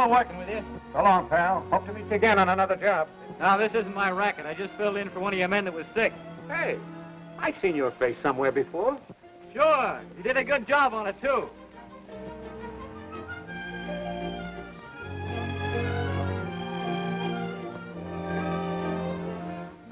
enjoy working with you. So long, pal. Hope to meet you again on another job. Now, this isn't my racket. I just filled in for one of your men that was sick. Hey, I've seen your face somewhere before. Sure. You did a good job on it, too.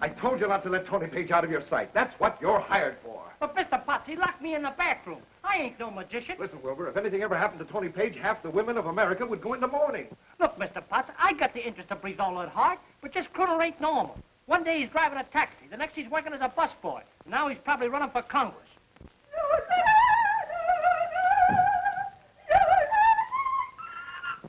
I told you not to let Tony Paige out of your sight. That's what you're hired for. But, Mr. Potts, he locked me in the bathroom. I ain't no magician. Listen, Wilbur, if anything ever happened to Tony Paige, half the women of America would go into mourning. Look, Mr. Potts, I got the interest of Brizola at heart, but this crooner ain't normal. One day he's driving a taxi. The next he's working as a busboy. Now he's probably running for Congress.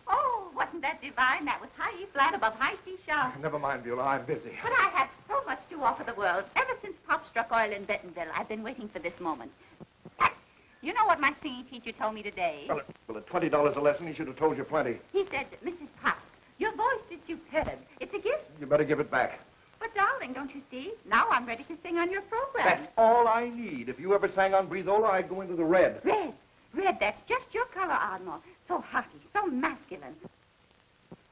Oh, wasn't that divine? That was high E flat above high C sharp. Never mind, Beulah. I'm busy. But I have so much to offer the world. Ever since Pop struck oil in Bentonville, I've been waiting for this moment. You know what my singing teacher told me today? Well, at $20 a lesson, he should have told you plenty. He said, Mrs. Potts, your voice is superb. It's a gift. You better give it back. But, darling, don't you see? Now I'm ready to sing on your program. That's all I need. If you ever sang on Brizola, I'd go into the red. Red. Red, that's just your color, Ardmore. So hearty, so masculine.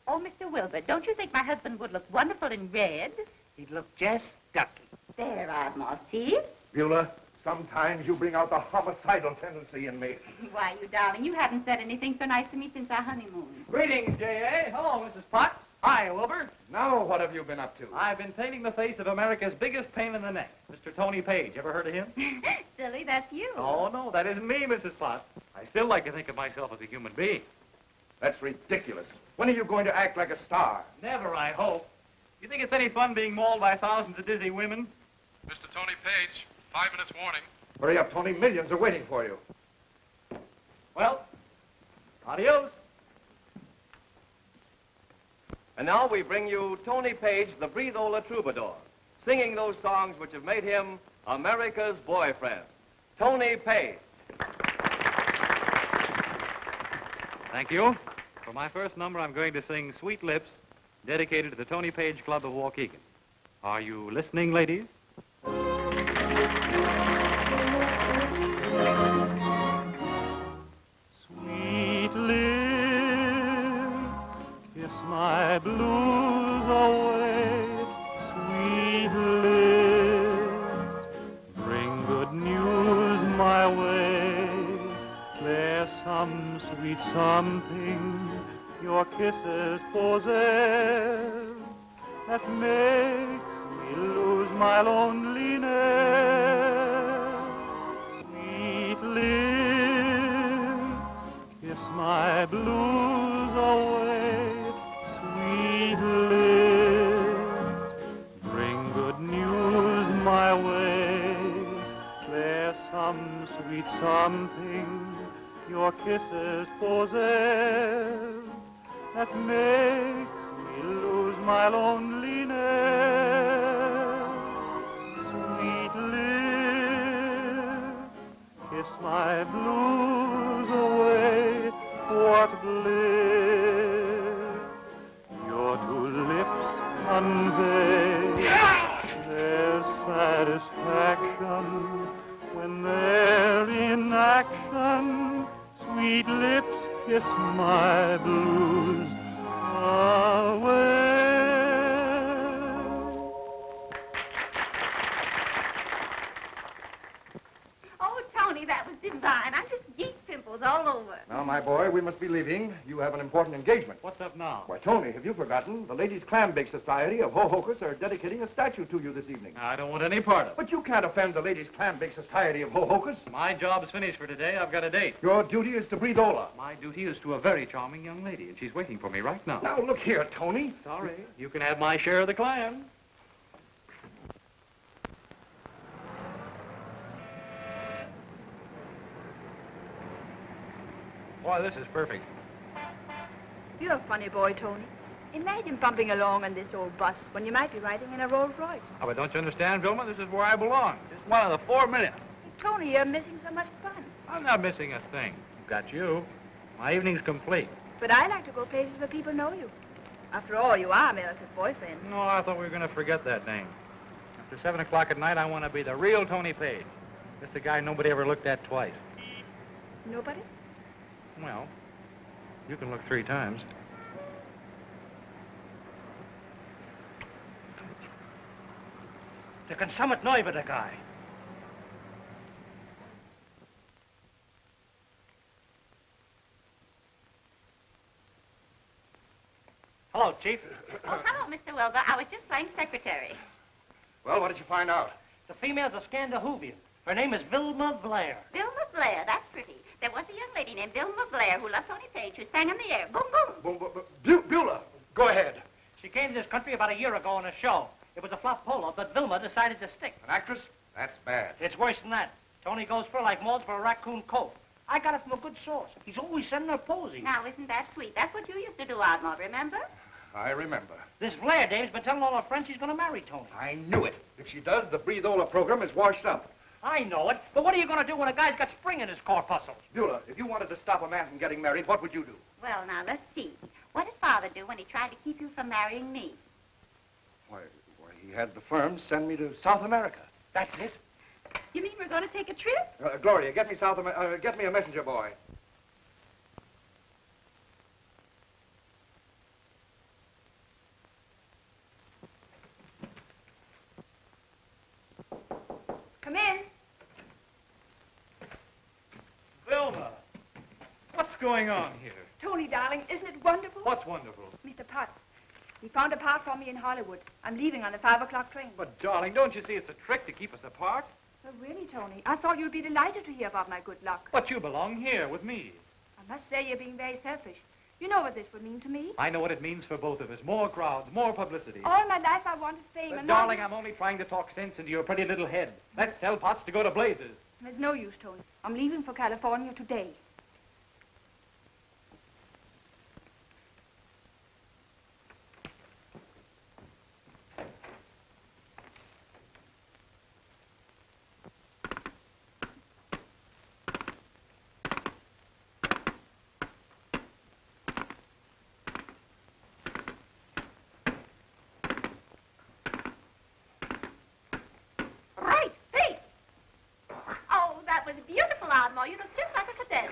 Oh, Mr. Wilbur, don't you think my husband would look wonderful in red? He'd look just ducky. There, Ardmore, see? Beulah, sometimes you bring out the homicidal tendency in me. Why, you darling, you haven't said anything so nice to me since our honeymoon. Greetings, J.A. Hello, Mrs. Potts. Hi, Wilbur. Now, what have you been up to? I've been painting the face of America's biggest pain in the neck, Mr. Tony Paige. Ever heard of him? Silly, that's you. Oh, no, that isn't me, Mrs. Potts. I still like to think of myself as a human being. That's ridiculous. When are you going to act like a star? Never, I hope. You think it's any fun being mauled by thousands of dizzy women? Mr. Tony Paige, 5 minutes warning. Hurry up, Tony. Millions are waiting for you. Well, adios. And now we bring you Tony Paige, the Brizola troubadour, singing those songs which have made him America's boyfriend. Tony Paige. Thank you. For my first number, I'm going to sing Sweet Lips, dedicated to the Tony Paige Club of Waukegan. Are you listening, ladies? Sweet lips, kiss my blues away. Sweet lips, bring good news my way. There's some sweet something your kisses possess that makes me lose my loneliness. Sweet lips, kiss my blues away. Sweet lips, bring good news my way. There's some sweet something your kisses possess that makes me lose my loneliness. Sweet lips, kiss my blues away. What bliss your two lips convey. There's satisfaction when they're in action. Sweet lips, kiss my blues away. Oh, Tony, that was divine. I'm just geek pimples all over. Now, my boy, we must be leaving. You have an important engagement. What's up now? Why, Tony, have you forgotten? The Ladies' Clam Bake Society of Hohokus are dedicating a statue to you this evening. I don't want any part of it. But you can't offend the Ladies' Clam Bake Society of Hohokus. My job's finished for today. I've got a date. Your duty is to Brizola. My duty is to a very charming young lady, and she's waiting for me right now. Now, look here, Tony. Sorry. You can have my share of the clam. Boy, this is perfect. You're a funny boy, Tony. Imagine bumping along on this old bus when you might be riding in a Rolls Royce. Oh, but don't you understand, Vilma? This is where I belong. Just one of the 4 million. Tony, you're missing so much fun. I'm not missing a thing. Got you. My evening's complete. But I like to go places where people know you. After all, you are America's boyfriend. No, I thought we were going to forget that name. After 7 o'clock at night, I want to be the real Tony Paige. Just the guy nobody ever looked at twice. Nobody? Well, you can look 3 times. You can summit nerve with the guy. Hello, Chief. Oh, hello, Mr. Wilbur. I was just playing secretary. Well, what did you find out? The female's a Scandinavian. Her name is Vilma Blair. Vilma Blair, that's pretty. There was a young lady named Vilma Blair who loved Tony Paige, who sang in the air. Boom, boom. Beulah, go ahead. She came to this country about a year ago on a show. It was a flop polo, but Vilma decided to stick. An actress? That's bad. It's worse than that. Tony goes for like Maud's for a raccoon coat. I got it from a good source. He's always sending her posing. Now, isn't that sweet? That's what you used to do, Ardmore, remember? I remember. This Blair dame's been telling all her friends she's going to marry Tony. I knew it. If she does, the Breathola program is washed up. I know it, but what are you going to do when a guy's got spring in his corpuscles? Beulah, if you wanted to stop a man from getting married, what would you do? Well, now, let's see. What did Father do when he tried to keep you from marrying me? Why, he had the firm send me to South America. That's it? You mean we're going to take a trip? Gloria, get me a messenger boy. Come in. Vilma, what's going on here? Tony, darling, isn't it wonderful? What's wonderful? Mr. Potts, he found a part for me in Hollywood. I'm leaving on the 5 o'clock train. But, darling, don't you see it's a trick to keep us apart? Well, really, Tony, I thought you'd be delighted to hear about my good luck. But you belong here with me. I must say you're being very selfish. You know what this would mean to me. I know what it means for both of us. More crowds, more publicity. All my life I wanted fame. But, and darling, now... I'm only trying to talk sense into your pretty little head. Let's tell Potts to go to blazes. There's no use, Tony. I'm leaving for California today. Right, see? Oh, that was beautiful, Ardmore. You look just like a cadet.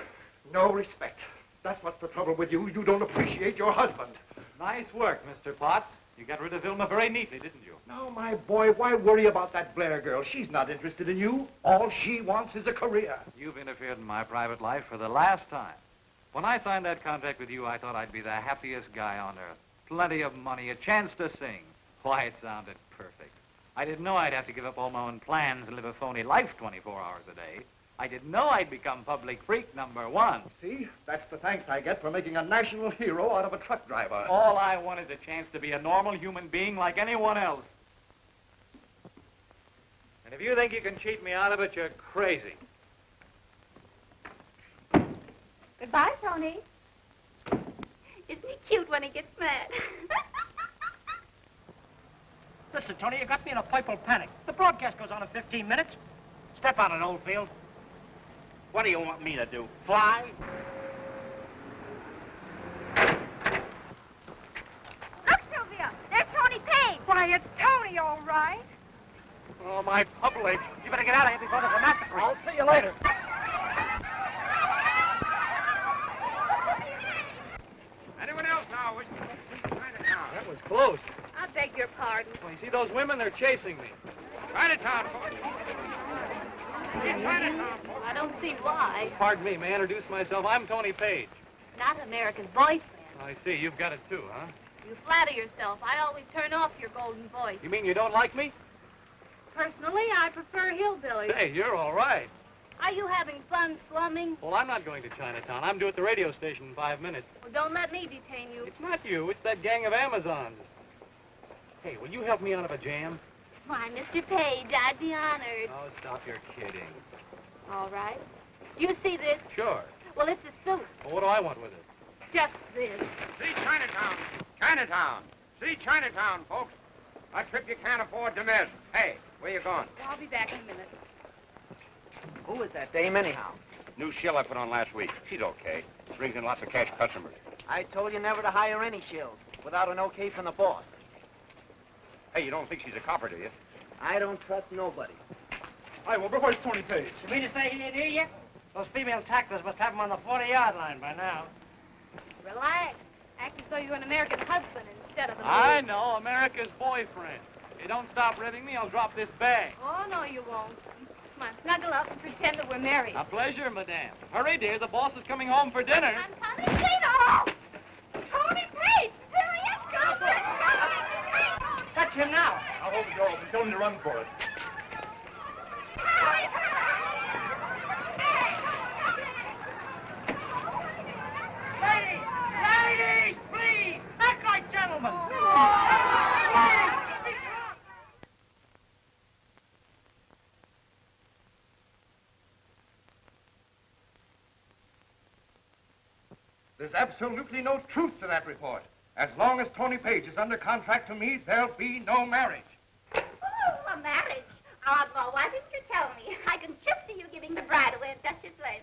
No respect. That's what's the trouble with you. You don't appreciate your husband. Nice work, Mr. Potts. You got rid of Vilma very neatly, didn't you? Now, my boy, why worry about that Blair girl? She's not interested in you. All she wants is a career. You've interfered in my private life for the last time. When I signed that contract with you, I thought I'd be the happiest guy on earth. Plenty of money, a chance to sing. Why, it sounded perfect. I didn't know I'd have to give up all my own plans and live a phony life 24 hours a day. I didn't know I'd become public freak #1. See? That's the thanks I get for making a national hero out of a truck driver. All I wanted is a chance to be a normal human being like anyone else. And if you think you can cheat me out of it, you're crazy. Goodbye, Tony. Isn't he cute when he gets mad? Listen, Tony, you got me in a purple panic. The broadcast goes on in 15 minutes. Step out of Oldfield. What do you want me to do? Fly? Look, Sylvia, there's Tony Paige. Why, it's Tony, all right. Oh, my public. You better get out of here before there's a massacre. I'll see you later. Anyone else now wishing to see Chinatown? That was close. I beg your pardon. Well, you see those women? They're chasing me. Chinatown, folks. See Chinatown, folks. I don't see why. Pardon me, may I introduce myself? I'm Tony Paige. Not America's boyfriend. I see. You've got it too, huh? You flatter yourself. I always turn off your golden voice. You mean you don't like me? Personally, I prefer hillbillies. Hey, you're all right. Are you having fun slumming? Well, I'm not going to Chinatown. I'm due at the radio station in 5 minutes. Well, don't let me detain you. It's not you. It's that gang of Amazons. Hey, will you help me out of a jam? Why, Mr. Page, I'd be honored. Oh, stop your kidding. All right. You see this? Sure. Well, it's a suit. Well, what do I want with it? Just this. See Chinatown. Chinatown. See Chinatown, folks. A trip you can't afford to miss. Hey, where you going? I'll be back in a minute. Who is that dame, anyhow? New shill I put on last week. She's okay. Brings in lots of cash customers. I told you never to hire any shills without an okay from the boss. Hey, you don't think she's a copper, do you? I don't trust nobody. Hi, Wilbur. Where's Tony Paige? You mean to say he didn't hear you? Those female tacklers must have him on the 40-yard line by now. Relax. Act as though you're an American husband instead of a I know, America's boyfriend. you don't stop ribbing me, I'll drop this bag. Oh, no, you won't. Come on, snuggle up and pretend that we're married. A pleasure, madame. Hurry, dear, the boss is coming home for dinner. I'm coming. Tino! Tony Paige! Here he is, girlfriend! That's him now. I'll hold the door open. Tell him to run for it. Ladies! Ladies, please! Act like gentlemen! There's absolutely no truth to that report. As long as Tony Paige is under contract to me, there'll be no marriage. Oh, a marriage. Oddball, why didn't you tell me? I can just see you giving the bride away at Duchess Lace.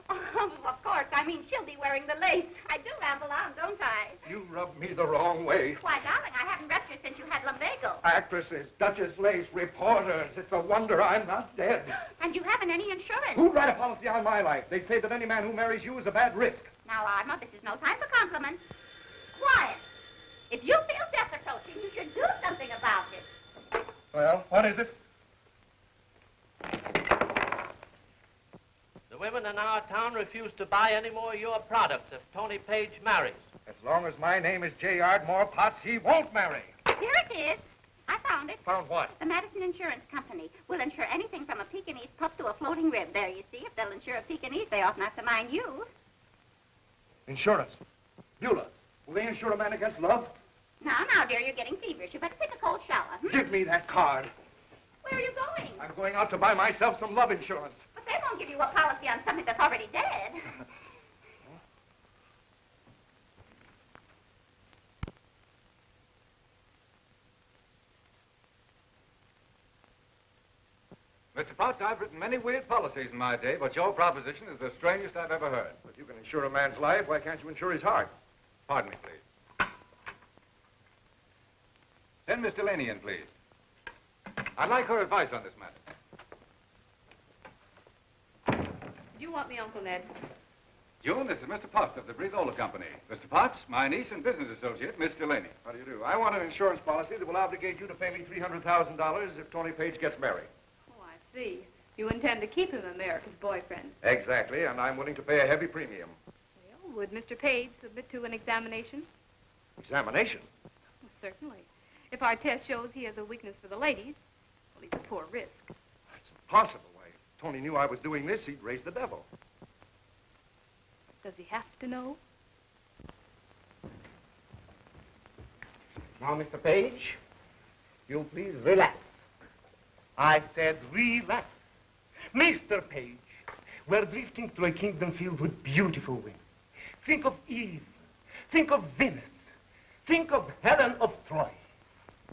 Oh, of course, I mean, she'll be wearing the lace. I do ramble on, don't I? You rub me the wrong way. Why, darling, I haven't left you since you had lumbago. Actresses, Duchess Lace, reporters. It's a wonder I'm not dead. And you haven't any insurance. Who'd write a policy on my life? They say that any man who marries you is a bad risk. Now, Ardmore, this is no time for compliments. Quiet. If you feel death approaching, you should do something about it. Well, what is it? The women in our town refuse to buy any more of your products if Tony Paige marries. As long as my name is J. Ardmore Potts, he won't marry. Here it is. I found it. Found what? The Madison Insurance Company will insure anything from a Pekingese pup to a floating rib. There, you see. If they'll insure a Pekingese, they ought not to mind you. Insurance. Beulah, will they insure a man against love? Now, dear, you're getting feverish. You better take a cold shower. Give me that card. Where are you going? I'm going out to buy myself some love insurance. But they won't give you a policy on something that's already dead. Mr. Potts, I've written many weird policies in my day, but your proposition is the strangest I've ever heard. If you can insure a man's life, why can't you insure his heart? Pardon me, please. Send Miss Delaney in, please. I'd like her advice on this matter. Do you want me, Uncle Ned? June, this is Mr. Potts of the Breathola Company. Mr. Potts, my niece and business associate, Miss Delaney. How do you do? I want an insurance policy that will obligate you to pay me $300,000 if Tony Paige gets married. Oh, I see. You intend to keep him America's boyfriend. Exactly, and I'm willing to pay a heavy premium. Well, would Mr. Paige submit to an examination? Examination? Well, certainly. If our test shows he has a weakness for the ladies, well, he's a poor risk. That's impossible. Why, if Tony knew I was doing this, he'd raise the devil. Does he have to know? Now, Mr. Paige, you please relax. I said relax. Mr. Paige, we're drifting through a kingdom filled with beautiful women. Think of Eve. Think of Venus. Think of Helen of Troy.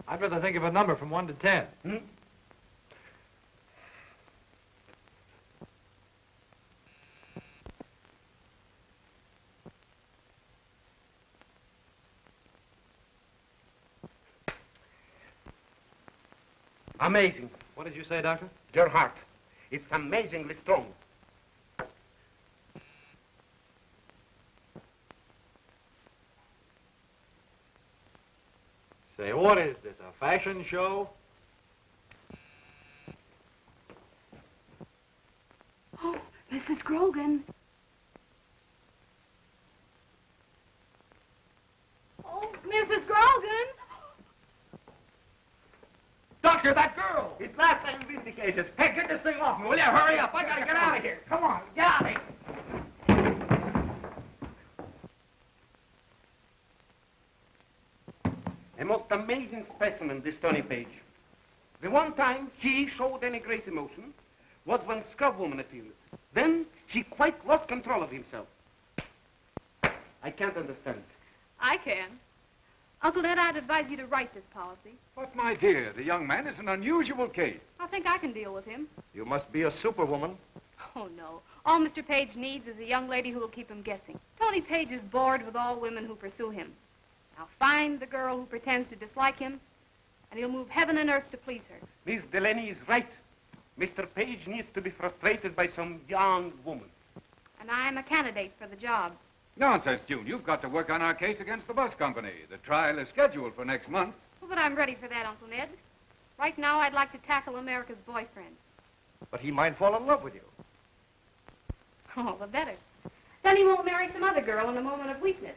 I'd rather think of a number from 1 to 10. Hmm? Amazing. What did you say, Doctor? Your heart. It's amazingly strong. Say, what is this, a fashion show? Oh, Mrs. Grogan. Oh, Mrs. Grogan. Doctor, that girl! It's last time vindicated. Hey, get this thing off me, will you? Hurry up. I gotta get out of here. Come on, get out of here. A most amazing specimen, this Tony Paige. The one time he showed any great emotion was when Scrub Woman appeared. Then he quite lost control of himself. I can't understand. I can. Uncle Ned, I'd advise you to write this policy. But, my dear, the young man is an unusual case. I think I can deal with him. You must be a superwoman. Oh, no. All Mr. Paige needs is a young lady who will keep him guessing. Tony Paige is bored with all women who pursue him. Now find the girl who pretends to dislike him, and he'll move heaven and earth to please her. Miss Delaney is right. Mr. Paige needs to be frustrated by some young woman. And I'm a candidate for the job. Nonsense, June. You've got to work on our case against the bus company. The trial is scheduled for next month. Well, but I'm ready for that, Uncle Ned. Right now, I'd like to tackle America's boyfriend. But he might fall in love with you. Oh, the better. Then he won't marry some other girl in a moment of weakness.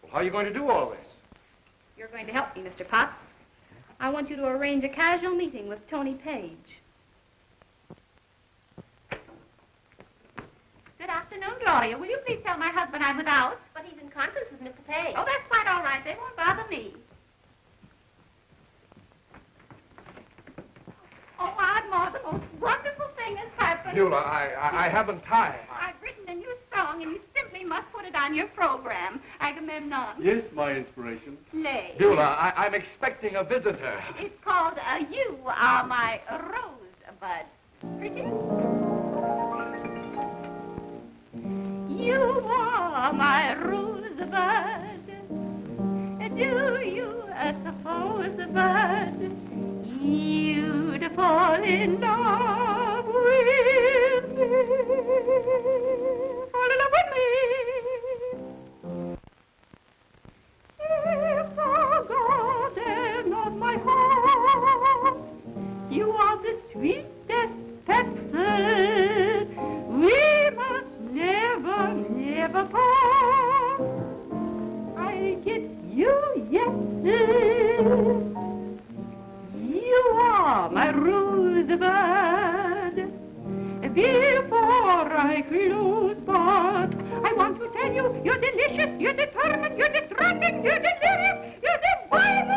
Well, how are you going to do all this? You're going to help me, Mr. Potts. I want you to arrange a casual meeting with Tony Paige. Good afternoon, Gloria. Will you please tell my husband I'm without? But he's in conference with Mr. Paige. Oh, that's quite all right. They won't bother me. Oh, Ardmore, the most wonderful thing has happened. Beulah, I haven't time. I've written a new song, and you simply must put it on your program. Agamemnon. Yes, my inspiration. Play. Beulah, I'm expecting a visitor. It's called You Are My Rosebud. Pretty? You are my rosebud. Do you suppose, bud, you'd fall in love with me? Fall in love with me? If the garden of my heart, you are the sweetest pepper. We must never, never part. I kiss you, yes. You are my rosebud. Before I close, but I want to tell you, you're delicious, you're determined, you're distracting, you're delirious, you're divine,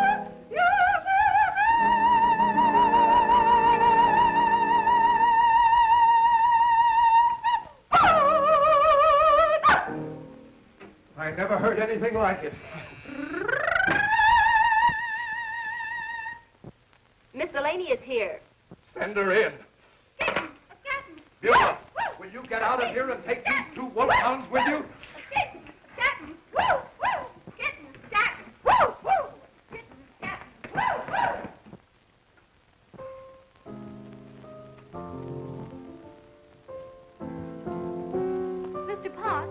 I never heard anything like it. Miss Delaney is here. Send her in. Beulah, will you get out of here and take these two wolfhounds with you? Mr. Potts,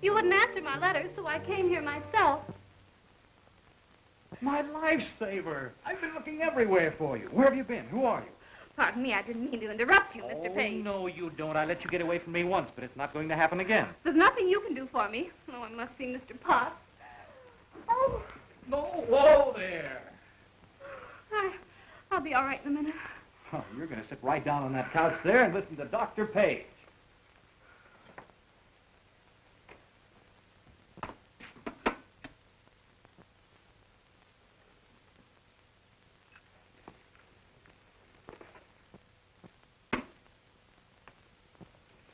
you wouldn't answer my letters, so I came here myself. My lifesaver. I've been looking everywhere for you. Where have you been? Who are you? Pardon me, I didn't mean to interrupt you, Mr. Page. No, you don't. I let you get away from me once, but it's not going to happen again. There's nothing you can do for me. Oh, I must see Mr. Potts. Oh. No, whoa there. I'll be all right in a minute. Oh, you're going to sit right down on that couch there and listen to Dr. Paige.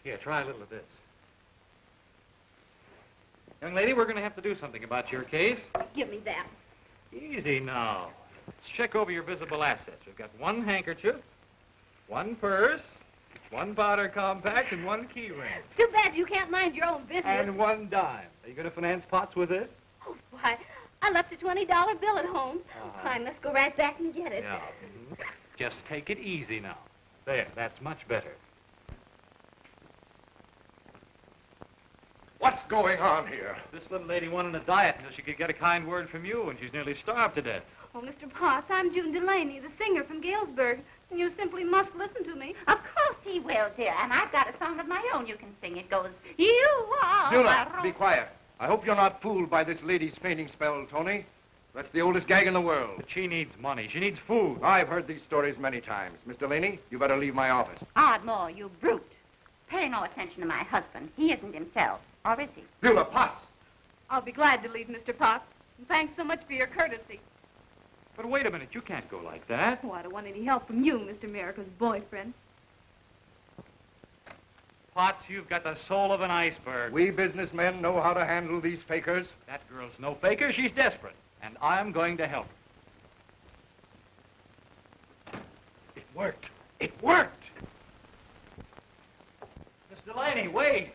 Here, try a little of this. Young lady, we're going to have to do something about your case. Give me that. Easy now. Let's check over your visible assets. We've got one handkerchief, one purse, one powder compact, and one key ring. Too bad you can't mind your own business. And one dime. Are you going to finance Potts with this? Oh, why, I left a $20 bill at home. I must go right back and get it. Yeah. Just take it easy now. There, that's much better. What's going on here? This little lady wanted a diet until she could get a kind word from you, and she's nearly starved to death. Oh, Mr. Potts, I'm June Delaney, the singer from Galesburg, and you simply must listen to me. Of course he will, dear. And I've got a song of my own you can sing. It goes, you are Beulah, my be quiet. I hope you're not fooled by this lady's fainting spell, Tony. That's the oldest gag in the world. But she needs money. She needs food. I've heard these stories many times. Miss Delaney, you better leave my office. Ardmore, you brute. Pay no attention to my husband. He isn't himself. Or is he? Beulah, Potts! I'll be glad to leave, Mr. Potts. And thanks so much for your courtesy. But wait a minute. You can't go like that. Oh, I don't want any help from you, Mr. America's boyfriend. Potts, you've got the soul of an iceberg. We businessmen know how to handle these fakers. That girl's no faker. She's desperate. And I'm going to help her. It worked. It worked! Miss Delaney, wait.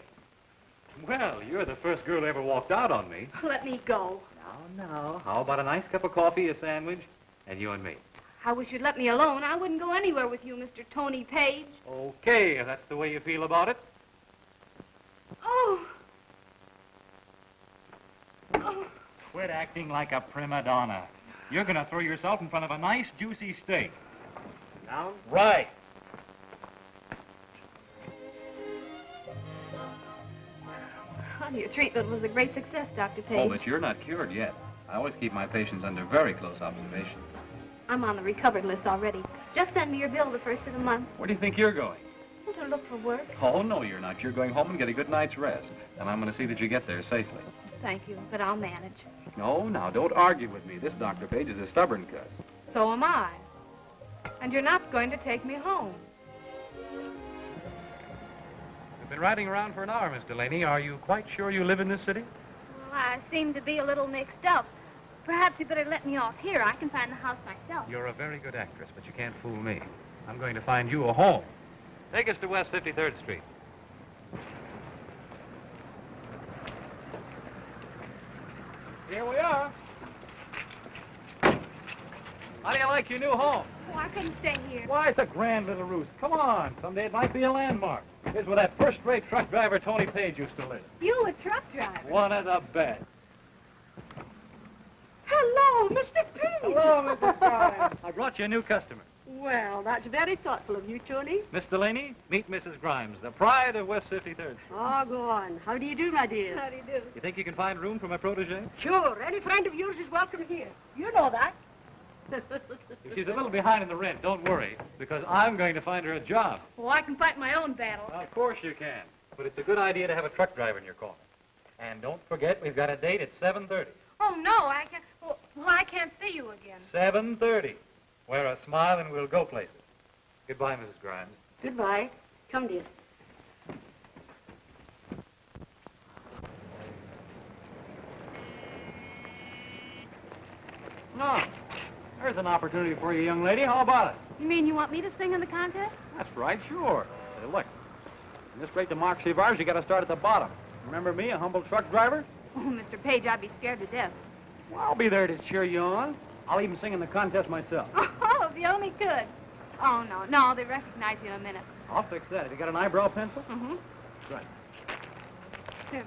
Well, you're the first girl who ever walked out on me. Let me go. Now, how about a nice cup of coffee, a sandwich, and you and me? I wish you'd let me alone. I wouldn't go anywhere with you, Mr. Tony Paige. Okay, if that's the way you feel about it. Oh. Oh. Quit acting like a prima donna. You're going to throw yourself in front of a nice, juicy steak. Down. Right. Well, your treatment was a great success, Dr. Page. Oh, but you're not cured yet. I always keep my patients under very close observation. I'm on the recovered list already. Just send me your bill the first of the month. Where do you think you're going? To look for work. Oh, no, you're not. You're going home and get a good night's rest. And I'm going to see that you get there safely. Thank you, but I'll manage. No, now, don't argue with me. This Dr. Page is a stubborn cuss. So am I. And you're not going to take me home. You've been riding around for an hour, Miss Delaney. Are you quite sure you live in this city? Well, I seem to be a little mixed up. Perhaps you better let me off here. I can find the house myself. You're a very good actress, but you can't fool me. I'm going to find you a home. Take us to West 53rd Street. Here we are. How do you like your new home? Oh, I couldn't stay here. Why, it's a grand little roost. Come on. Someday it might be a landmark. Here's where that first-rate truck driver Tony Paige used to live. You a truck driver? One of the best. Hello, Mr. Pert. Hello, Mrs. Grimes. I brought you a new customer. Well, that's very thoughtful of you, Tony. Miss Delaney, meet Mrs. Grimes, the pride of West 53rd Street. Oh, go on. How do you do, my dear? How do you do? You think you can find room for my protege? Sure. Any friend of yours is welcome here. You know that. If she's a little behind in the rent, don't worry, because I'm going to find her a job. Well, I can fight my own battle. Well, of course you can. But it's a good idea to have a truck driver in your corner. And don't forget, we've got a date at 7:30. Oh, no, I can't. Well, I can't see you again. 7:30. Wear a smile and we'll go places. Goodbye, Mrs. Grimes. Goodbye. Come, dear. No. There's an opportunity for you, young lady. How about it? You mean you want me to sing in the contest? That's right, sure. Hey, look. In this great democracy of ours, you got to start at the bottom. Remember me, a humble truck driver? Oh, Mr. Page, I'd be scared to death. Well, I'll be there to cheer you on. I'll even sing in the contest myself. Oh, if you only could. Oh, no, they recognize you in a minute. I'll fix that. Have you got an eyebrow pencil? Mm-hmm. Right. Here.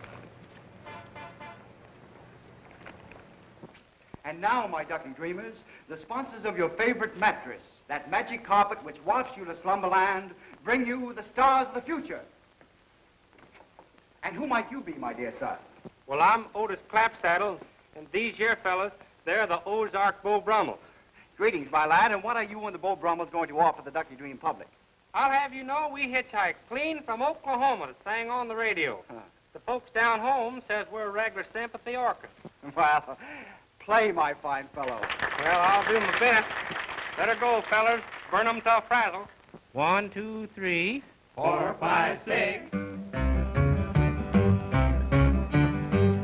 And now, my ducky dreamers, the sponsors of your favorite mattress, that magic carpet which wafts you to slumberland, bring you the stars of the future. And who might you be, my dear son? Well, I'm Otis Clapsaddle, and these here fellas, they're the Ozark Beau Brummels. Greetings, my lad, and what are you and the Beau Brummels going to offer the Ducky Dream public? I'll have you know we hitchhiked clean from Oklahoma to sing on the radio. The folks down home says we're a regular sympathy orchestra. Well, play, my fine fellow. Well, I'll do my best. Let her go, fellas. Burn 'em till frazzle. 1, 2, 3, 4, 5, 6.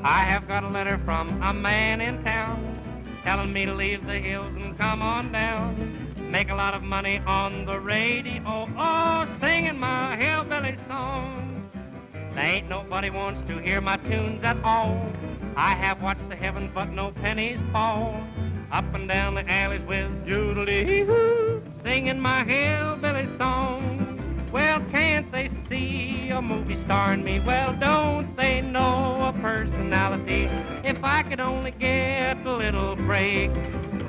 I have got a letter from a man in town telling me to leave the hills and come on down. Make a lot of money on the radio, oh, singing my hillbilly song. There ain't nobody wants to hear my tunes at all. I have watched the heavens, but no pennies fall. Up and down the alleys with doodly-hoo, singing my hillbilly song. Well, can't they see a movie star in me? Well, don't they know a personality? If I could only get a little break,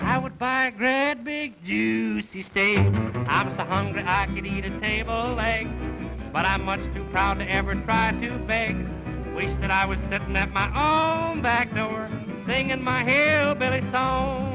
I would buy a great big juicy steak. I'm so hungry I could eat a table leg, but I'm much too proud to ever try to beg. Wish that I was sitting at my own back door, singing my hillbilly song.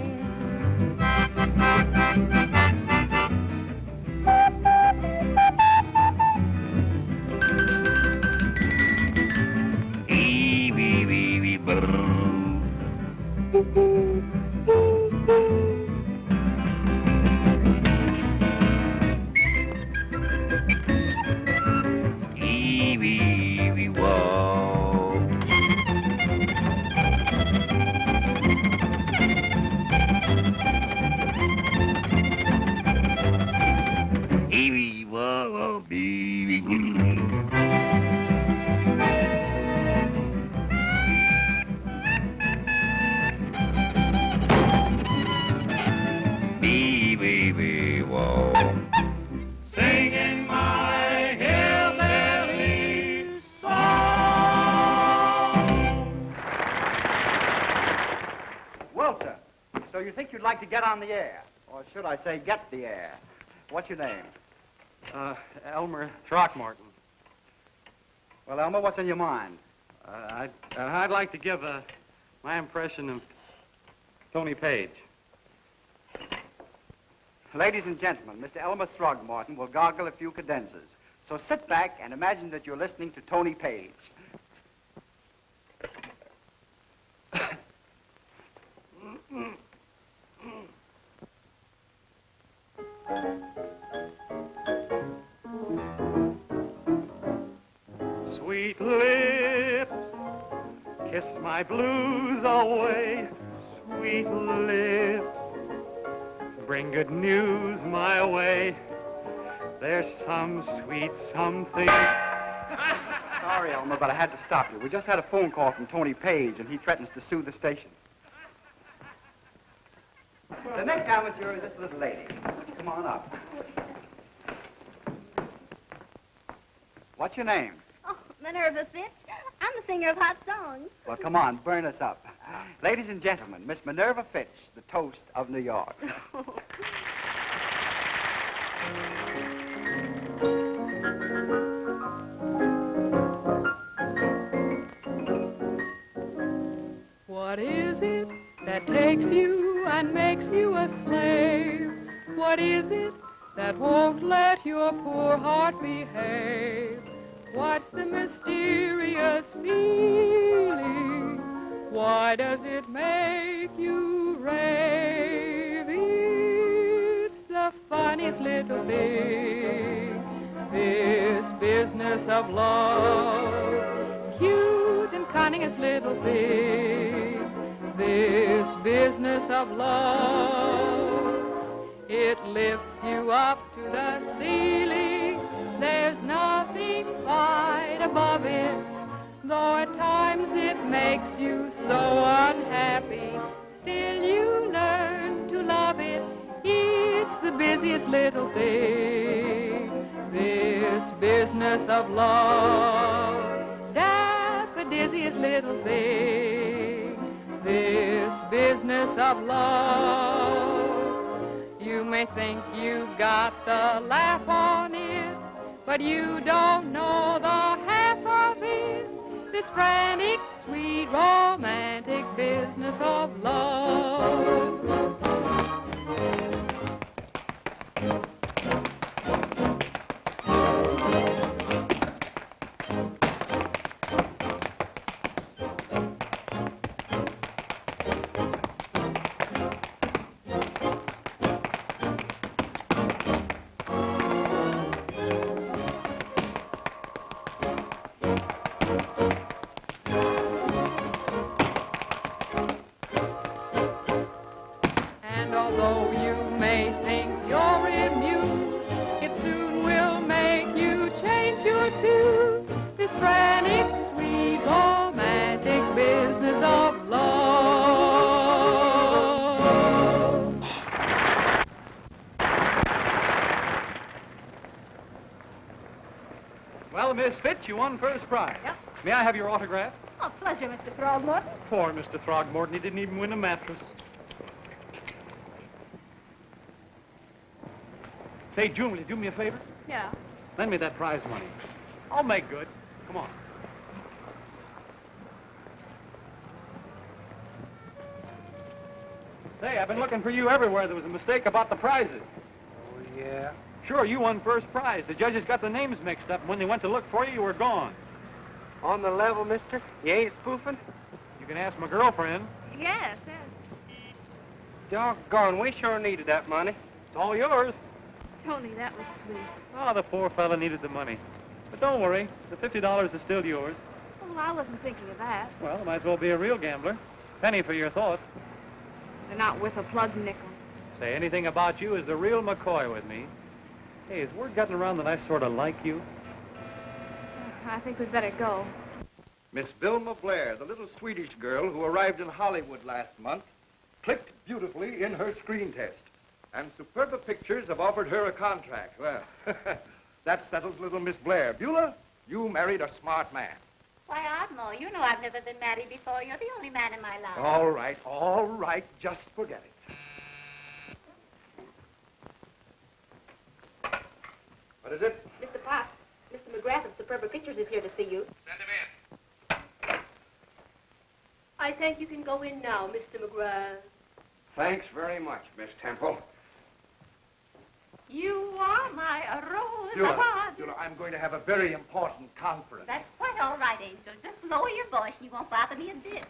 So you think you'd like to get on the air, or should I say get the air? What's your name? Elmer Throckmorton. Well, Elmer, what's in your mind? I'd like to give my impression of Tony Paige. Ladies and gentlemen, Mr. Elmer Throckmorton will gargle a few cadenzas. So sit back and imagine that you're listening to Tony Paige. Sweet lips, kiss my blues away. Sweet lips, bring good news my way. There's some sweet something. Sorry, Elmer, but I had to stop you. We just had a phone call from Tony Paige, and he threatens to sue the station. The next amateur is this little lady. Come on up. What's your name? Oh, Minerva Fitch. I'm the singer of hot songs. Well, come on, burn us up. Ladies and gentlemen, Miss Minerva Fitch, the toast of New York. What is it that takes you and makes you a slave? What is it that won't let your poor heart behave? What's the mysterious feeling? Why does it make you rave? It's the funniest little thing, this business of love. Cute and cunningest little thing, this business of love. It lifts you up to the ceiling, there's nothing quite above it. Though at times it makes you so unhappy, still you learn to love it. It's the busiest little thing, this business of love. Dizziest little thing, this business of love. You may think you've got the laugh on it, but you don't know the half of it. This frantic, sweet, romantic business of love. Miss Fitch, you won first prize. Yep. May I have your autograph? Oh, pleasure, Mr. Throgmorton. Poor Mr. Throgmorton, he didn't even win a mattress. Say, June, will you do me a favor? Yeah. Lend me that prize money. I'll make good. Come on. Say, I've been looking for you everywhere. There was a mistake about the prizes. Oh, yeah? Sure, you won first prize. The judges got the names mixed up, and when they went to look for you, you were gone. On the level, mister? You ain't spoofing? You can ask my girlfriend. Yes, yes. Doggone, we sure needed that money. It's all yours. Tony, that was sweet. Oh, the poor fella needed the money. But don't worry, the $50 is still yours. Oh, well, I wasn't thinking of that. Well, might as well be a real gambler. Penny for your thoughts. They're not worth a plug nickel. Say, anything about you is the real McCoy with me. Hey, has word gotten around that I sort of like you? I think we'd better go. Miss Vilma Blair, the little Swedish girl who arrived in Hollywood last month, clicked beautifully in her screen test. And Superba Pictures have offered her a contract. Well, that settles little Miss Blair. Beulah, you married a smart man. Why, Osmo, you know I've never been married before. You're the only man in my life. All right, just forget it. What is it? Mr. Potts, Mr. McGrath of Superba Pictures is here to see you. Send him in. I think you can go in now, Mr. McGrath. Thanks very much, Miss Temple. You are my rose. Beulah, I'm going to have a very important conference. That's quite all right, Angel. Just lower your voice. You won't bother me a bit.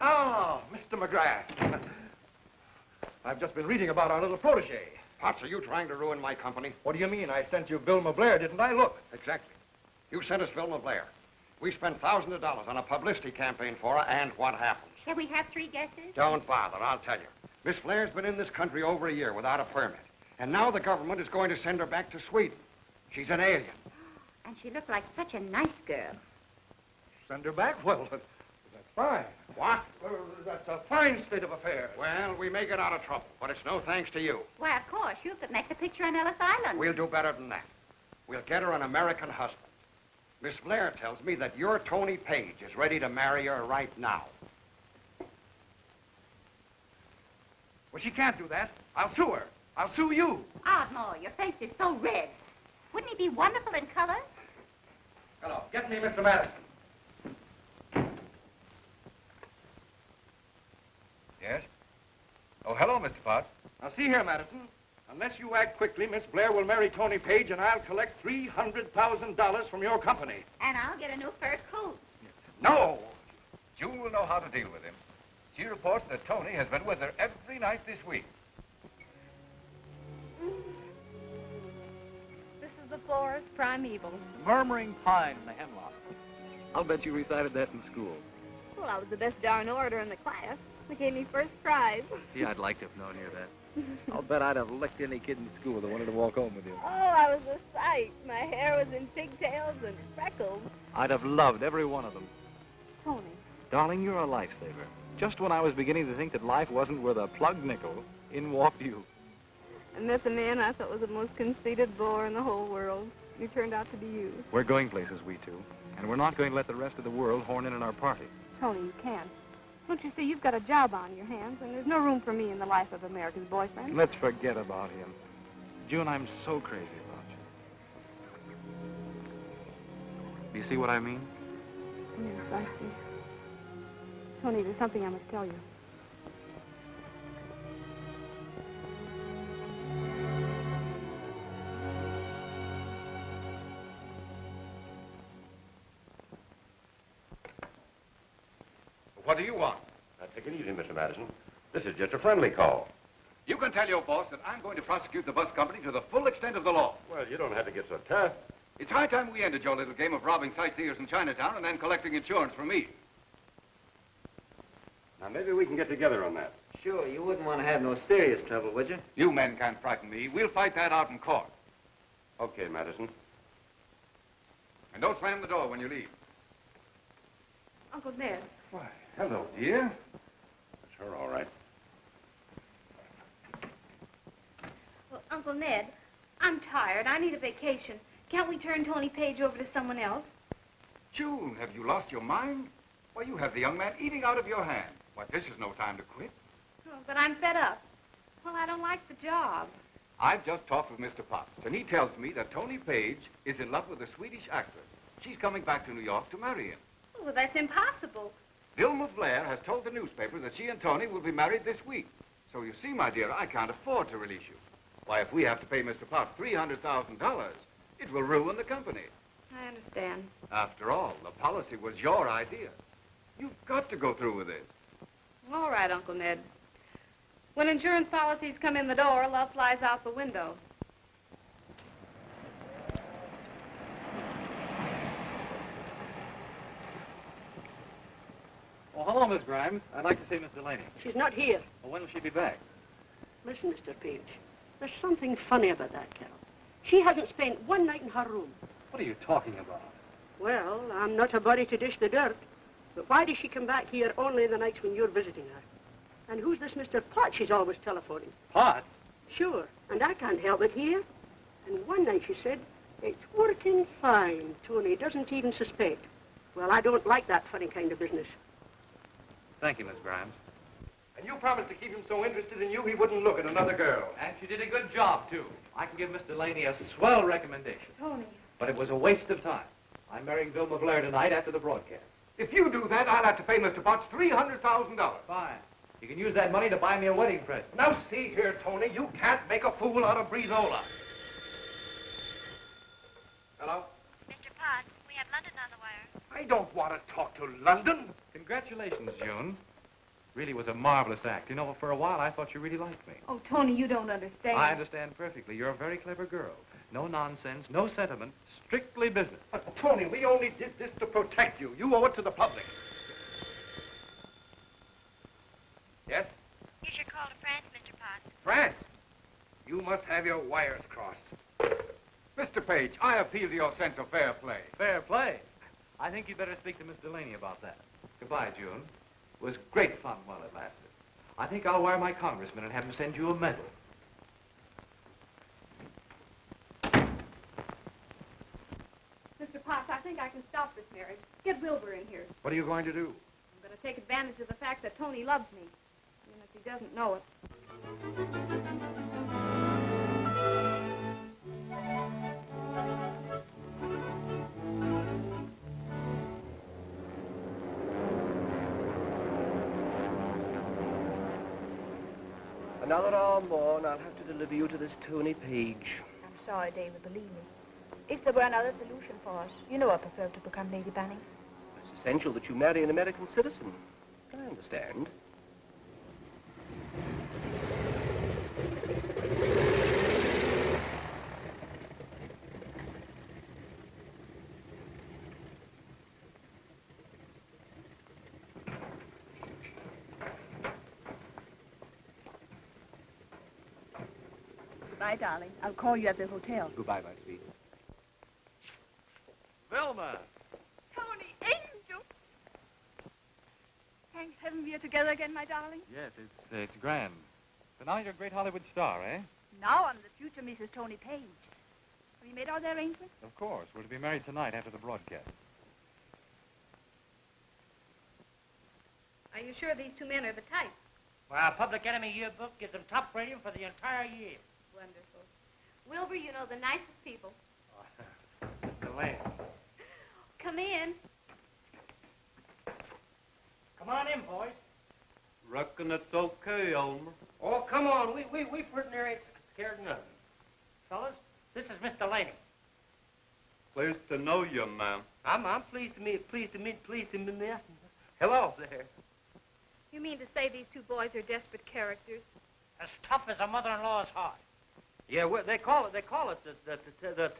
Oh, Mr. McGrath. I've just been reading about our little protege. Potts, are you trying to ruin my company? What do you mean? I sent you Vilma Blair, didn't I? Look. Exactly. You sent us Vilma Blair. We spent thousands of dollars on a publicity campaign for her, and what happens? Can we have 3 guesses? Don't bother, I'll tell you. Miss Blair's been in this country over a year without a permit. And now the government is going to send her back to Sweden. She's an alien. And she looked like such a nice girl. Send her back? Well, that's fine. What? That's a fine state of affairs. Well, we may get out of trouble, but it's no thanks to you. Why, of course. You could make the picture on Ellis Island. We'll do better than that. We'll get her an American husband. Miss Blair tells me that your Tony Paige is ready to marry her right now. Well, she can't do that. I'll sue her. I'll sue you. Ardmore, your face is so red. Wouldn't he be wonderful in color? Hello. Get me Mr. Madison. Yes? Oh, hello, Mr. Potts. Now, see here, Madison. Unless you act quickly, Miss Blair will marry Tony Paige, and I'll collect $300,000 from your company. And I'll get a new fur coat. No! June will know how to deal with him. She reports that Tony has been with her every night this week. This is the forest primeval. Murmuring pine in the hemlock. I'll bet you recited that in school. Well, I was the best darn orator in the class. They gave me first prize. Gee, I'd like to have known you that. I'll bet I'd have licked any kid in school that wanted to walk home with you. Oh, I was a sight. My hair was in pigtails and freckles. I'd have loved every one of them. Tony. Darling, you're a lifesaver. Just when I was beginning to think that life wasn't worth a plugged nickel, in walked you. I met the man I thought was the most conceited bore in the whole world. He turned out to be you. We're going places, we two. And we're not going to let the rest of the world horn in on our party. Tony, you can't. Don't you see, you've got a job on your hands, and there's no room for me in the life of America's boyfriend. Let's forget about him. June, I'm so crazy about you. Do you see what I mean? Yes, I see. Tony, there's something I must tell you. What do you want? Now, take it easy, Mr. Madison. This is just a friendly call. You can tell your boss that I'm going to prosecute the bus company to the full extent of the law. Well, you don't have to get so tough. It's high time we ended your little game of robbing sightseers in Chinatown and then collecting insurance from me. Now, maybe we can get together on that. Sure, you wouldn't want to have no serious trouble, would you? You men can't frighten me. We'll fight that out in court. Okay, Madison. And don't slam the door when you leave. Uncle Ned. Why, hello, dear. That's her, all right. Well, Uncle Ned, I'm tired. I need a vacation. Can't we turn Tony Paige over to someone else? June, have you lost your mind? Why, you have the young man eating out of your hand. Why, this is no time to quit. Oh, but I'm fed up. Well, I don't like the job. I've just talked with Mr. Potts, and he tells me that Tony Paige is in love with a Swedish actress. She's coming back to New York to marry him. Well, that's impossible. Vilma Blair has told the newspaper that she and Tony will be married this week. So you see, my dear, I can't afford to release you. Why, if we have to pay Mr. Potts $300,000, it will ruin the company. I understand. After all, the policy was your idea. You've got to go through with it. All right, Uncle Ned. When insurance policies come in the door, love flies out the window. Well, hello, Miss Grimes. I'd like to see Miss Delaney. She's not here. Well, when will she be back? Listen, Mr. Paige. There's something funny about that girl. She hasn't spent one night in her room. What are you talking about? Well, I'm not a body to dish the dirt. But why does she come back here only the nights when you're visiting her? And who's this Mr. Potts she's always telephoning? Potts? Sure. And I can't help it here. And one night she said, it's working fine. Tony doesn't even suspect. Well, I don't like that funny kind of business. Thank you, Miss Grimes. And you promised to keep him so interested in you he wouldn't look at another girl. And she did a good job, too. I can give Mr. Laney a swell recommendation. Tony. But it was a waste of time. I'm marrying Vilma Blair tonight after the broadcast. If you do that, I'll have to pay Mr. Potts $300,000. Fine. You can use that money to buy me a wedding present. Now, see here, Tony, you can't make a fool out of Brizola. Hello? Mr. Potts, we have London on the wire. I don't want to talk to London. Congratulations, June. Really was a marvelous act. You know, for a while I thought you really liked me. Oh, Tony, you don't understand. I understand perfectly. You're a very clever girl. No nonsense, no sentiment, strictly business. Tony, we only did this to protect you. You owe it to the public. Yes? Here's your call to France, Mr. Potts. France? You must have your wires crossed. Mr. Page, I appeal to your sense of fair play. Fair play. I think you'd better speak to Miss Delaney about that. Goodbye, June. It was great fun while it lasted. I think I'll wire my congressman and have him send you a medal. Mr. Potts, I think I can stop this marriage. Get Wilbur in here. What are you going to do? I'm going to take advantage of the fact that Tony loves me, even if he doesn't know it. Another hour more, and I'll have to deliver you to this Tony Page. I'm sorry, David, believe me. If there were another solution for us, you know I prefer to become Lady Banning. It's essential that you marry an American citizen. I understand. Goodbye, darling. I'll call you at the hotel. Goodbye, my sweet. Vilma! Tony, angel! Thank heaven we are together again, my darling. Yes, it's grand. So now you're a great Hollywood star, eh? Now I'm the future Mrs. Tony Page. Have you made all the arrangements? Of course. We're to be married tonight after the broadcast. Are you sure these two men are the type? Well, Public Enemy Yearbook gives them top rating for the entire year. Wonderful. Wilbur, you know the nicest people. Delaney. Come in. Come on in, boys. Reckon it's okay, Elmer. Oh, come on. We pretty near ain't scared of nothing. Fellas, this is Miss Delaney. Pleased to know you, ma'am. I'm pleased to meet you. Hello there. You mean to say these two boys are desperate characters? As tough as a mother-in-law's heart. Yeah, they call it the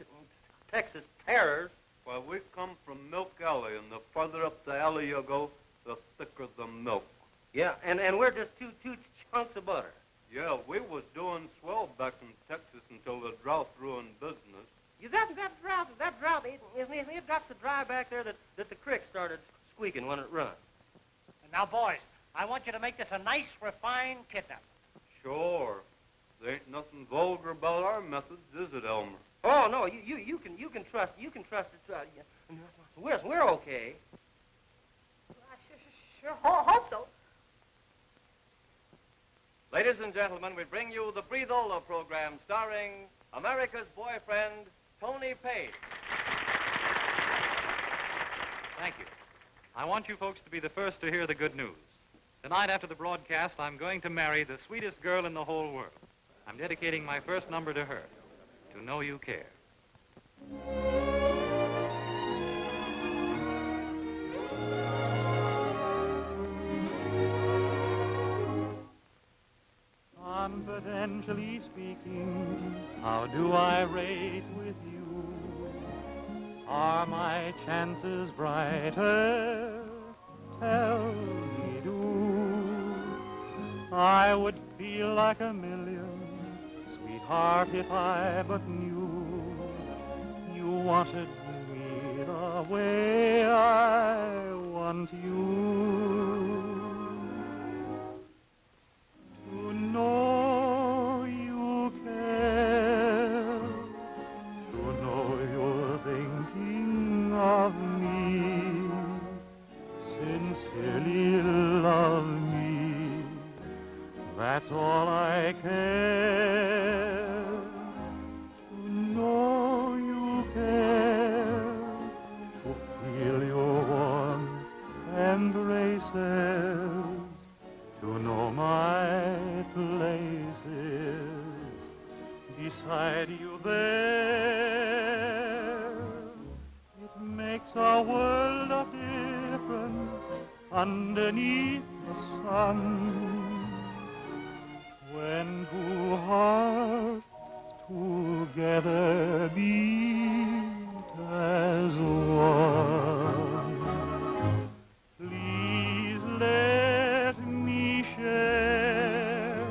Texas Terrors. Well, we come from Milk Alley, and the farther up the alley you go, the thicker the milk. Yeah, and we're just two chunks of butter. Yeah, we was doing swell back in Texas until the drought ruined business. You that drought, it got so dry back there that the creek started squeaking when it run. And now, boys, I want you to make this a nice, refined kidnapping. Sure. There ain't nothing vulgar about our methods, is it, Elmer? Oh no, you can trust it. We're okay. Sure hope so. Ladies and gentlemen, we bring you the Breathola program starring America's boyfriend, Tony Page. Thank you. I want you folks to be the first to hear the good news. Tonight after the broadcast, I'm going to marry the sweetest girl in the whole world. I'm dedicating my first number to her, To Know You Care. Confidentially speaking, how do I rate with you? Are my chances brighter? Tell me, do. I would feel like a million, sweetheart, if I but knew you wanted me the way I want you. To know you care, to know you're thinking of me, sincerely love me, a world of difference underneath the sun. When two hearts together beat as one, please let me share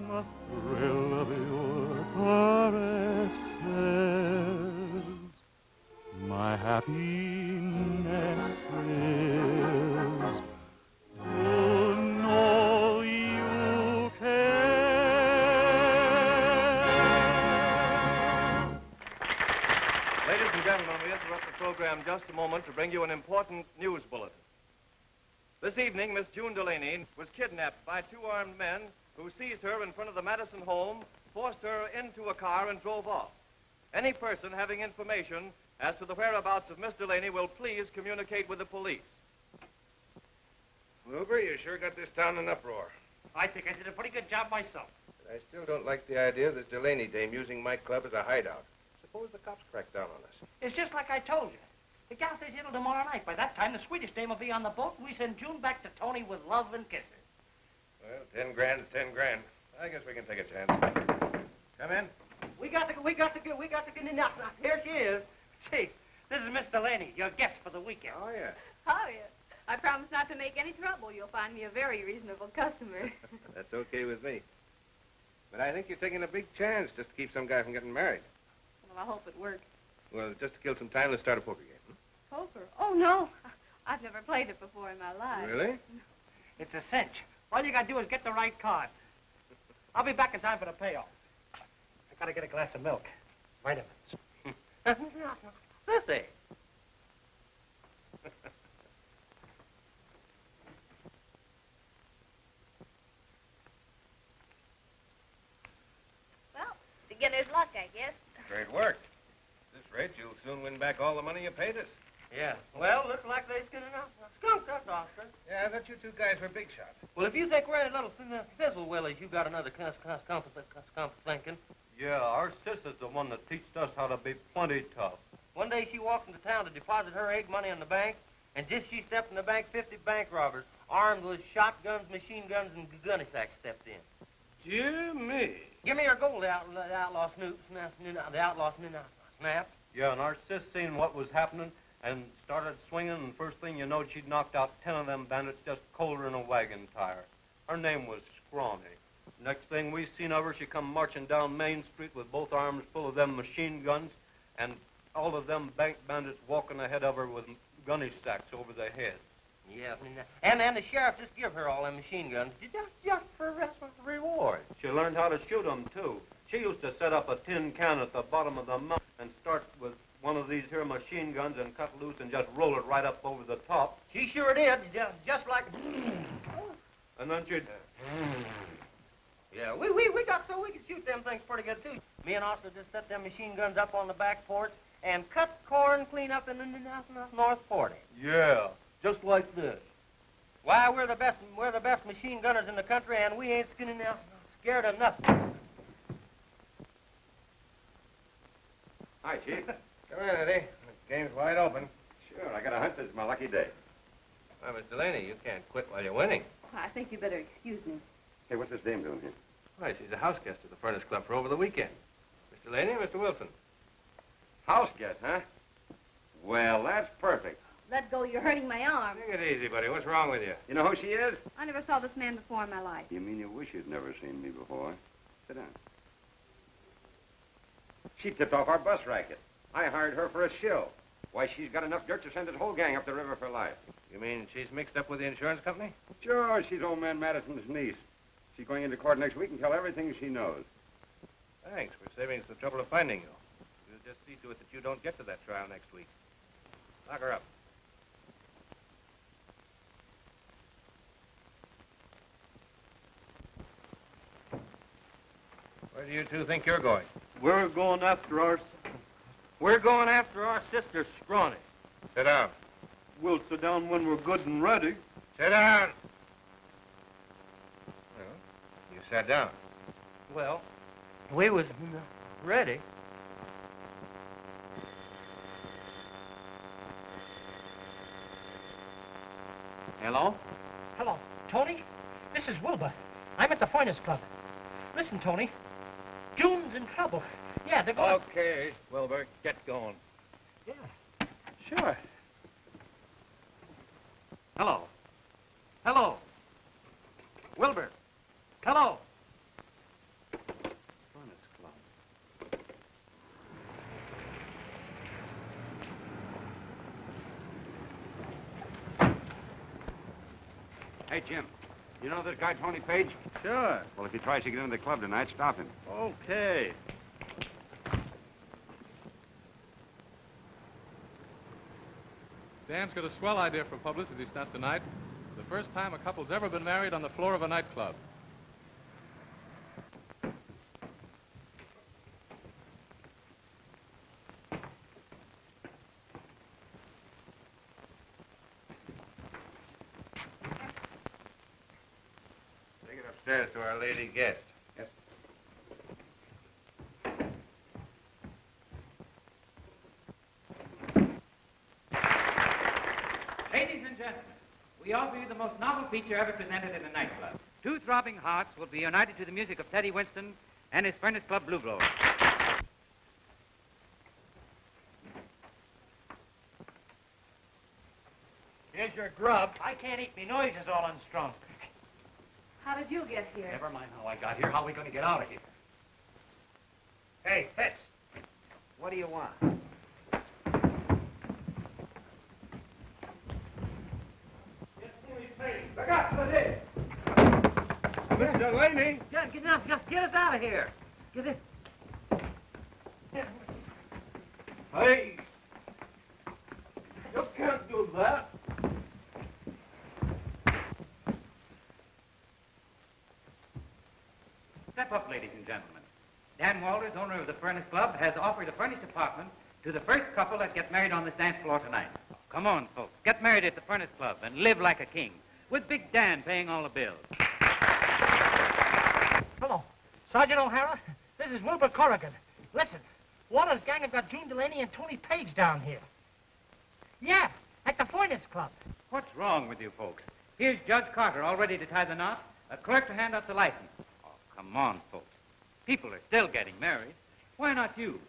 the thrill of your caresses. My happiness is to know you care. Ladies and gentlemen, we interrupt the program just a moment to bring you an important news bulletin. This evening, Miss June Delaney was kidnapped by two armed men who seized her in front of the Madison home, forced her into a car, and drove off. Any person having information as to the whereabouts of Miss Delaney will please communicate with the police. Wilbur, you sure got this town in uproar. I think I did a pretty good job myself. I still don't like the idea of this Delaney dame using my club as a hideout. Suppose the cops crack down on us. It's just like I told you. The gal stays here till tomorrow night. By that time, the Swedish dame will be on the boat, and we send June back to Tony with love and kisses. Well, 10 grand is 10 grand. I guess we can take a chance. Come in. We got to get now. Here she is. See, this is Miss Delaney, your guest for the weekend. Oh, yeah. Oh, yes. I promise not to make any trouble. You'll find me a very reasonable customer. That's okay with me. But I think you're taking a big chance just to keep some guy from getting married. Well, I hope it works. Well, just to kill some time, let's start a poker game. Poker? Oh, no. I've never played it before in my life. Really? It's a cinch. All you got to do is get the right card. I'll be back in time for the payoff. I got to get a glass of milk. Vitamins. This Well, beginner's luck, I guess. Great work. At this rate, you'll soon win back all the money you paid us. Yeah. Well, looks like they're skinning out. Skunk us, Oscar. Yeah, I thought you two guys were big shots. Well, if you think we're in a little fizzle willies, you got another thinking. Yeah, our sister's the one that teached us how to be plenty tough. One day she walked into town to deposit her egg money in the bank, and just she stepped in the bank, 50 bank robbers, armed with shotguns, machine guns, and gunny sacks stepped in. Dear me. Give me your gold, the outlaw Snoop, the outlaw Snap. Yeah, and our sis seen what was happening and started swinging, and first thing you know, she'd knocked out 10 of them bandits just colder than a wagon tire. Her name was Scrawny. Next thing we seen of her, she come marching down Main Street with both arms full of them machine guns, and all of them bank bandits walking ahead of her with gunny sacks over their heads. Yeah, and the sheriff just give her all them machine guns just for reward. She learned how to shoot 'em, too. She used to set up a tin can at the bottom of the mountain and start with one of these here machine guns and cut loose and just roll it right up over the top. She sure did, just like... And then she'd... Yeah, we got so we could shoot them things pretty good, too. Me and Oscar just set them machine guns up on the back porch and cut corn clean up in the North 40. Yeah, just like this. Why, we're the best machine gunners in the country, and we ain't scared of nothing. Hi, Chief. Come in, Eddie. The game's wide open. Sure, I got a hunch this is my lucky day. Why, Miss Delaney, you can't quit while you're winning. I think you better excuse me. Hey, what's this dame doing here? Why, she's a house guest at the Furnace Club for over the weekend. Miss Delaney, Mr. Wilson. House guest, huh? Well, that's perfect. Let go, you're hurting my arm. Take it easy, buddy. What's wrong with you? You know who she is? I never saw this man before in my life. You mean you wish you'd never seen me before? Sit down. She tipped off our bus racket. I hired her for a shill. Why, she's got enough dirt to send this whole gang up the river for life. You mean she's mixed up with the insurance company? Sure, she's old man Madison's niece. She's going into court next week and tell everything she knows. Thanks for saving us the trouble of finding you. We'll just see to it that you don't get to that trial next week. Lock her up. Where do you two think you're going? We're going after our sister, Scrawny. Sit down. We'll sit down when we're good and ready. Sit down. Well, you sat down. Well, we was ready. Hello? Hello, Tony. This is Wilbur. I'm at the Finest Club. Listen, Tony. June's in trouble. Yeah, they're going... Okay, Wilbur, get going. Yeah, sure. Hello. Hello. Wilbur. Hello. Finest Club. Hey, Jim. You know this guy, Tony Paige? Sure. Well, if he tries to get into the club tonight, stop him. Okay. Dan's got a swell idea for a publicity stunt tonight. The first time a couple's ever been married on the floor of a nightclub. Take it upstairs to our lady guest. Yes. Ladies and gentlemen, we offer you the most novel feature ever presented in a nightclub. Two throbbing hearts will be united to the music of Teddy Winston and his Furnace Club Blue Blowers. Here's your grub. I can't eat. Me nose is all unstrung. How did you get here? Never mind how I got here. How are we going to get out of here? Hey, Fitz. What do you want? Look out for this. Mr. Delaney. Get us out of here. Get it. Hey. You can't do that. Step up, ladies and gentlemen. Dan Walters, owner of the Furnace Club, has offered a furnished apartment to the first couple that get married on this dance floor tonight. Come on, folks. Get married at the Furnace Club and live like a king, with Big Dan paying all the bills. Hello, Sergeant O'Hara. This is Wilbur Corrigan. Listen, Walter's gang have got June Delaney and Tony Paige down here. Yeah, at the Furnace Club. What's wrong with you folks? Here's Judge Carter all ready to tie the knot, a clerk to hand up the license. Oh, come on, folks. People are still getting married. Why not you?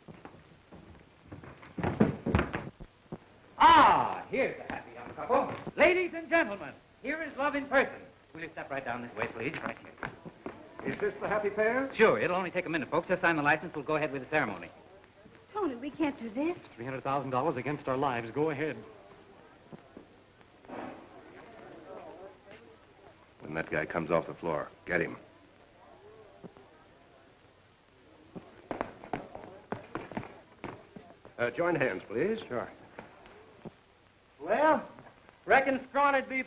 Ah, here's a happy young couple. Ladies and gentlemen, here is love in person. Will you step right down this way, please? Right here. Is this the happy pair? Sure, it'll only take a minute, folks. Just sign the license. We'll go ahead with the ceremony. Tony, we can't do this. $300,000 against our lives. Go ahead. When that guy comes off the floor, get him. Join hands, please. Sure. Well, reckon Scrawny'd be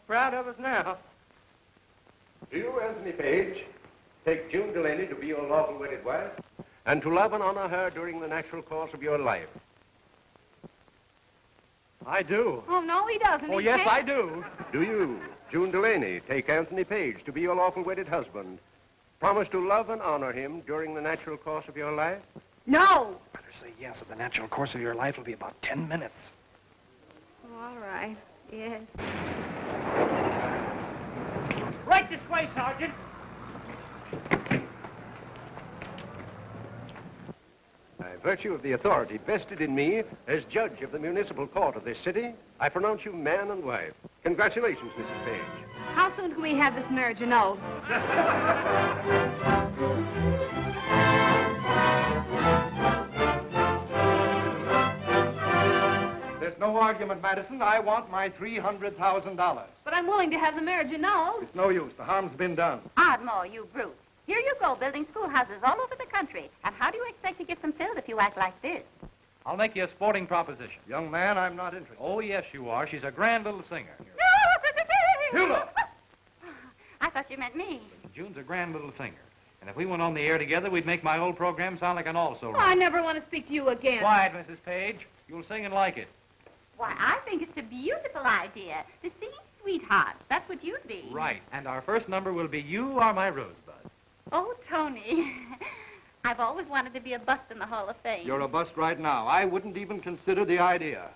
proud of us now. Do you, Anthony Paige, take June Delaney to be your lawful wedded wife, and to love and honor her during the natural course of your life? I do. Oh, no, he doesn't. Oh, He yes, can't. I do. Do you, June Delaney, take Anthony Paige to be your lawful wedded husband, promise to love and honor him during the natural course of your life? No. Better say yes, or the natural course of your life will be about 10 minutes. Oh, all right. Yes. Right this way, Sergeant. By virtue of the authority vested in me as judge of the municipal court of this city, I pronounce you man and wife. Congratulations, Mrs. Paige. How soon can we have this marriage annulled? There's no argument, Madison. I want my $300,000. But I'm willing to have the marriage annulled. It's no use. The harm's been done. Ardmore, you brute. Here you go, building schoolhouses all over the country. And how do you expect to get them filled if you act like this? I'll make you a sporting proposition. Young man, I'm not interested. Oh, yes, you are. She's a grand little singer. Hilda! I thought you meant me. June's a grand little singer. And if we went on the air together, we'd make my old program sound like an also Oh, I never want to speak to you again. Quiet, Mrs. Paige. You'll sing and like it. Why, I think it's a beautiful idea. The singing sweethearts. That's what you'd be. Right. And our first number will be You Are My Rosebud. Oh, Tony. I've always wanted to be a bust in the Hall of Fame. You're a bust right now. I wouldn't even consider the idea.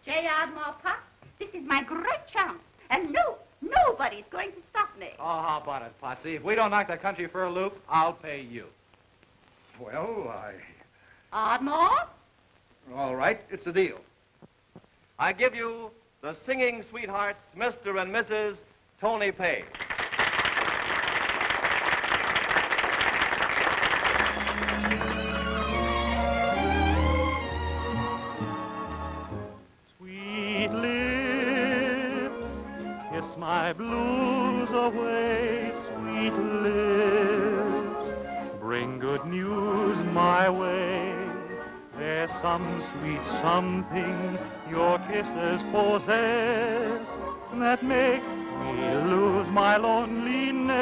J. Ardmore Pop, this This is my great chance. And nobody's going to stop me. Oh, how about it, Potsy? If we don't knock the country for a loop, I'll pay you. Well, Ardmore? all right, it's a deal. I give you the singing sweethearts, Mr. and Mrs. Tony Paige. Sweet lips, kiss my blues away, sweet lips, bring good news my way. There's some sweet something your kisses possess that makes me lose my loneliness.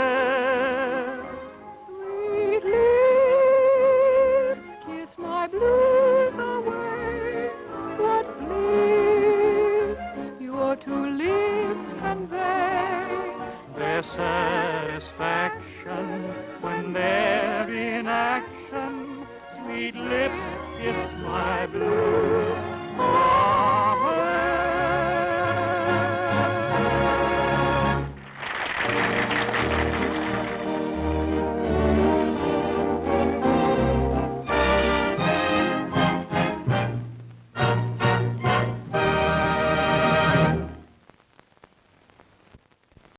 Sweet lips, kiss my blues away. What bliss your two lips convey. There's satisfaction when they're in action. Sweet lips, kiss my blues.